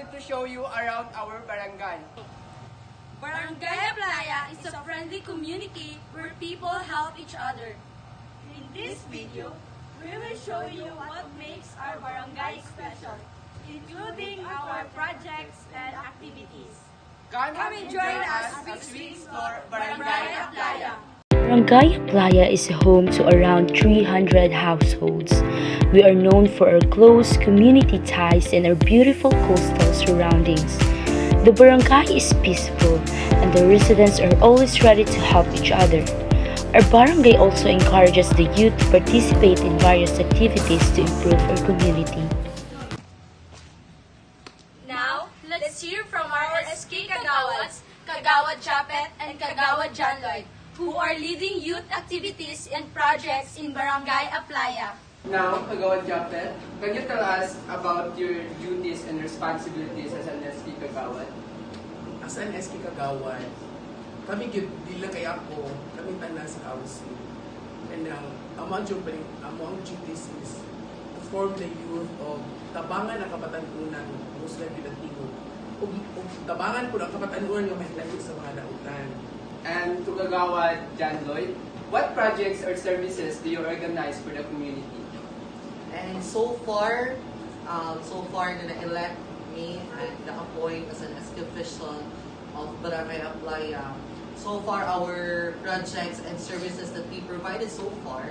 wanted to show you around our barangay. Barangay Playa is a friendly community where people help each other. In this video, we will show you what makes our barangay special, including our projects and activities. Come and join us as we explore Barangay Playa. Barangay Playa is home to around 300 households. We are known for our close community ties and our beautiful coastal surroundings. The barangay is peaceful and the residents are always ready to help each other. Our barangay also encourages the youth to participate in various activities to improve our community. Now, let's hear from our SK Kagawats, Kagawad Japet, and Kagawad John Lloyd, who are leading youth activities and projects in Barangay Playa. Now, Kagawad Japet, can you tell us about your duties and responsibilities as an SK Kagawad? As an SK Kagawad, kami bilang kay ako, kami tanan sa council. And among duties is to form the youth of tabangan ang kabatanunan, Muslim Pilipino. Tabangan po ang kabatanunan ng mahilayo sa mga dautan. And to Kagawad John Lloyd, what projects or services do you organize for the community? And so far na-elect me and na-appoint as an SK official of Barangay Playa. So far, our projects and services that we provided so far,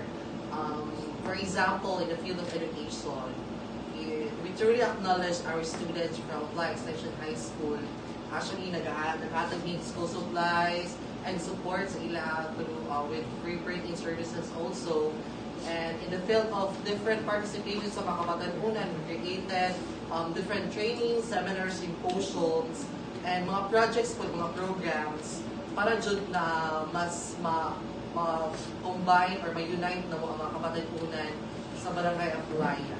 for example, in the field of education, we truly acknowledge our students from Playa Extension High School. Actually, naghatag din school supplies and support sa ila through with free printing services also. And in the field of different participations sa mga kabatanunan, we created different trainings, seminars, symposiums, and mga projects po, mga programs para dyan na mas ma-combine or ma-unite na mga kabatanunan sa Barangay Playa.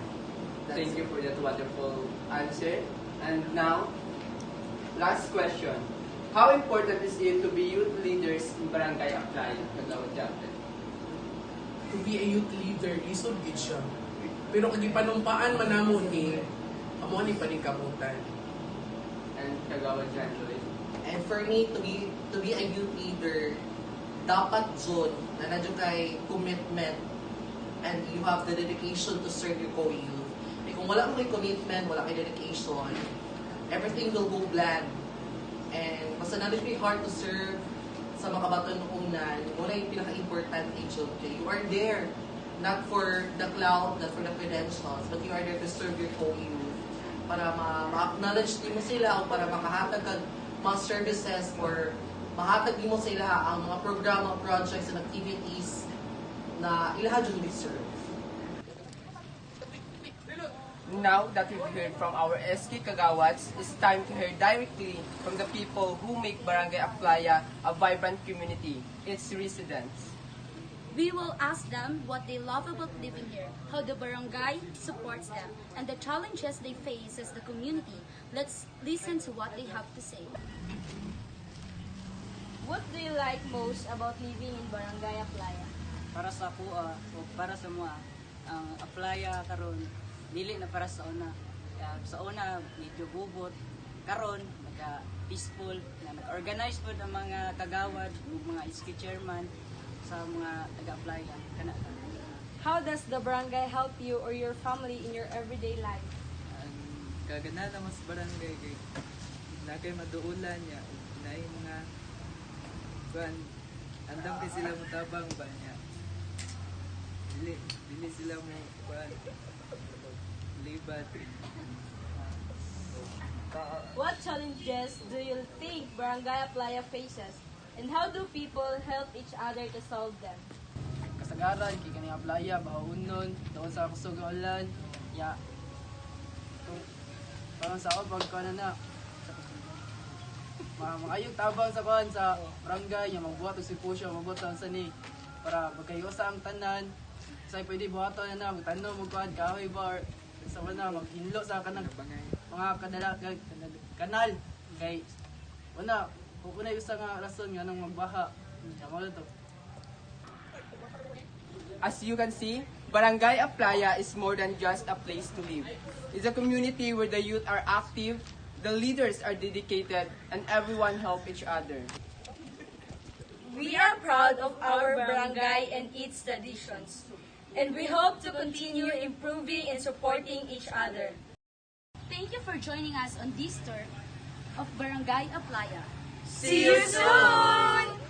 Thank you for that wonderful answer. And now, last question. How important is it to be youth leaders in Barangay Playa, Kagawad Japet? To be a youth leader, isod gid siya. Pero kung ipanumpaan man namon ni, amo ni paningkamutan. And Kagawad John Lloyd? And for me, to be a youth leader, dapat dyan na nandiyo kay commitment and you have the dedication to serve your co-youth. Eh, kung wala mo kay commitment, wala kay dedication, everything will go bland. And basta nandiyo be hard to serve sa mga kabatanunan, wala yung pinaka-importante job kayo. You are there, not for the clout, not for the credentials, but you are there to serve your co-youth para ma-acknowledge din mo sila o para makahatag ka mga services or mahatag din mo sila ang mga programa, projects, and activities na ilaha dyan deserve. Now that we've heard from our SK Kagawads, it's time to hear directly from the people who make Barangay Playa a vibrant community, its residents. We will ask them what they love about living here, how the barangay supports them, and the challenges they face as the community. Let's listen to what they have to say. What do you like most about living in Barangay Playa? Para sa ako o para sa mga ang Playa karon dili na para sa una. Sa una medyo bubot karon naka peaceful na nag-organize pod ang mga kagawad ug mga SK chairman sa mga taga-Playa kana. How does the barangay help you or your family in your everyday life? Ang kagana na mas barangay kay na kay maduulan niya nay mga ban andam kay sila mutabang ba niya dili sila mo ban libat. What challenges do you think Barangay Playa faces, and how do people help each other to solve them? Kasagaran kay kani Playa bahaunon doon sa kusog nga ulan ya parang sa ako pag kuan na makayong tabang sa kuan sa barangay nya magbuhat og sipusyo magbuhat sa ni para magkayosa ang tanan say pwede buhaton na magtanom mo kuan kahoy bar sa na maghinlo sa kanang mga kanal kay una kung una yung nga rason nga nang magbaha kamo to. As you can see, Barangay Playa is more than just a place to live. It's a community where the youth are active, The leaders are dedicated and everyone help each other. We are proud of our barangay and its traditions, and we hope to continue improving and supporting each other. Thank you for joining us on this tour of Barangay Aplaya. See you soon!